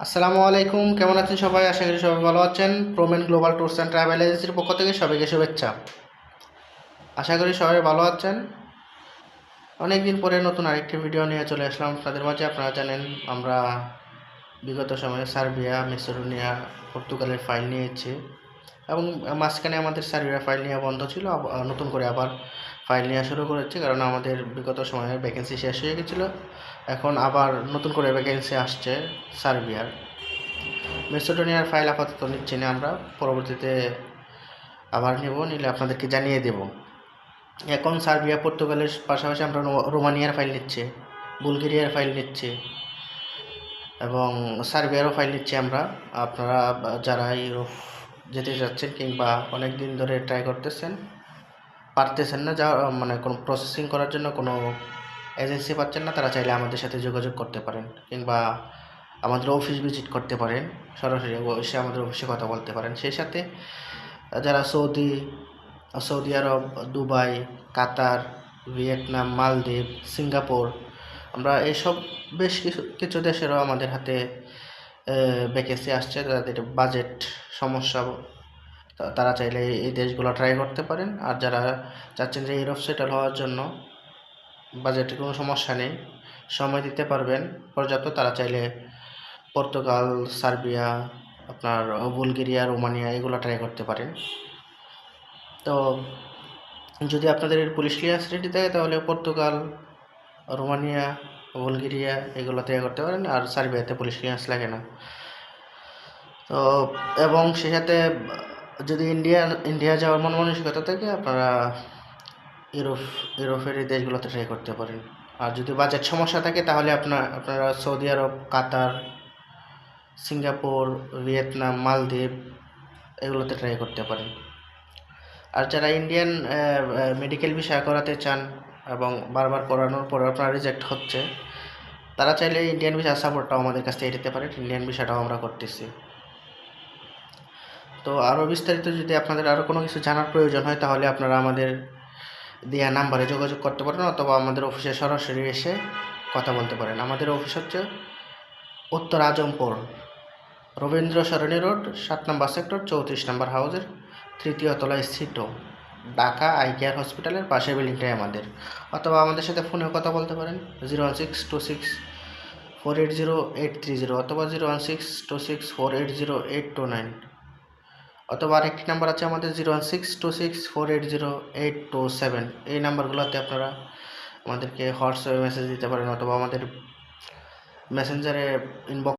আসসালামু আলাইকুম, কেমন আছেন সবাই? আশা করি সবাই ভালো আছেন। প্রোমেন গ্লোবাল ট্যুরস অ্যান্ড ট্রাভেল এজেন্সির পক্ষ থেকে সবাইকে শুভেচ্ছা। আশা করি সবাই ভালো আছেন। অনেক দিন পরে নতুন আরেকটি ভিডিও নিয়ে চলে আসলাম আপনাদের মাঝে। আপনারা জানেন আমরা বিগত সময়ে সার্বিয়া, মেসিডোনিয়া, পর্তুগালের ফাইল নিয়েছি এবং মাঝখানে আমাদের সার্বিয়া ফাইল নেওয়া বন্ধ ছিল। নতুন করে আবার ফাইল নেওয়া শুরু করেছি, কারণ আমাদের বিগত সময়ে ভ্যাকেন্সি শেষ হয়ে গেছিলো। এখন আবার নতুন করে ভ্যাকেন্সি আসছে সার্বিয়ার। মেসিডোনিয়ার ফাইল আপাতত নিচ্ছি না, আমরা পরবর্তীতে আবার নিলে আপনাদেরকে জানিয়ে দেব। এখন সার্বিয়া, পর্তুগালের পাশাপাশি আমরা রোমানিয়ার ফাইল নিচ্ছি, বুলগেরিয়ার ফাইল নিচ্ছি এবং সার্বিয়ারও ফাইল নিচ্ছি আমরা। আপনারা যারা ইউরোপ যেতে যাচ্ছেন কিংবা অনেক দিন ধরে ট্রাই করতেছেন, পারতেছেন না, যা মানে কোনো প্রসেসিং করার জন্য কোনো এজেন্সি পাচ্ছেন না, তারা চাইলে আমাদের সাথে যোগাযোগ করতে পারেন কিংবা আমাদের অফিস ভিজিট করতে পারেন, সরাসরি এসে আমাদের অফিসে কথা বলতে পারেন। সেই সাথে যারা সৌদি আরব, দুবাই, কাতার, ভিয়েতনাম, মালদ্বীপ, সিঙ্গাপুর, আমরা এইসব বেশ কিছু কিছু দেশেরও আমাদের হাতে ভ্যাকেন্সি আসছে। তাদের বাজেট সমস্যা, তারা চাইলে এই দেশগুলো ট্রাই করতে পারেন। আর যারা চাচ্ছেন যে ইউরোপ সেটেল হওয়ার জন্য, বাজেটের কোনো সমস্যা নেই, সময় দিতে পারবেন পর্যাপ্ত, তারা চাইলে পর্তুগাল, সার্বিয়া, আপনার বুলগেরিয়া, রোমানিয়া এগুলো ট্রাই করতে পারেন। তো যদি আপনাদের পুলিশ ক্লিয়ারেন্স রেডি থাকে তাহলে পর্তুগাল, রোমানিয়া, বুলগেরিয়া এগুলো ট্রাই করতে পারেন। আর সার্বিয়াতে পুলিশ ক্লিয়ারেন্স লাগে না। তো এবং সে সাথে যদি ইন্ডিয়া যাওয়ার মন মানসিকতা থাকে, আপনারা ইউরোপের এই দেশগুলোতে ট্রাই করতে পারেন। আর যদি বাজেট সমস্যা থাকে তাহলে আপনারা সৌদি আরব, কাতার, সিঙ্গাপুর, ভিয়েতনাম, মালদ্বীপ এগুলোতে ট্রাই করতে পারেন। আর যারা ইন্ডিয়ান মেডিকেল ভিসা করাতে চান এবং বারবার করানোর পর আপনার রিজেক্ট হচ্ছে, তারা চাইলে ইন্ডিয়ান ভিসা সাপোর্টটাও আমাদের কাছ থেকে দিতে পারেন। ইন্ডিয়ান ভিসাটাও আমরা করতেছি। তো আরও বিস্তারিত যদি আপনাদের আরও কোনো কিছু জানার প্রয়োজন হয় তাহলে আপনারা আমাদের দেওয়া নাম্বারে যোগাযোগ করতে পারেন অথবা আমাদের অফিসে সরাসরি এসে কথা বলতে পারেন। আমাদের অফিস হচ্ছে উত্তর আজমপুর, রবীন্দ্র সরণি রোড, 7 নম্বর সেক্টর, 34 নম্বর হাউসের 3য় তলায় স্থিত, ঢাকা আই কেয়ার হসপিটালের পাশের বিল্ডিংটাই আমাদের। অথবা আমাদের সাথে ফোনে কথা বলতে পারেন 01626480830 অথবা 01626480829, অথবা আরেকটি নাম্বার আছে আমাদের 01626480827। এই নাম্বারগুলোতে আপনারা আমাদেরকে হোয়াটসঅ্যাপে মেসেজ দিতে পারেন অথবা আমাদের মেসেঞ্জারে ইনবক্স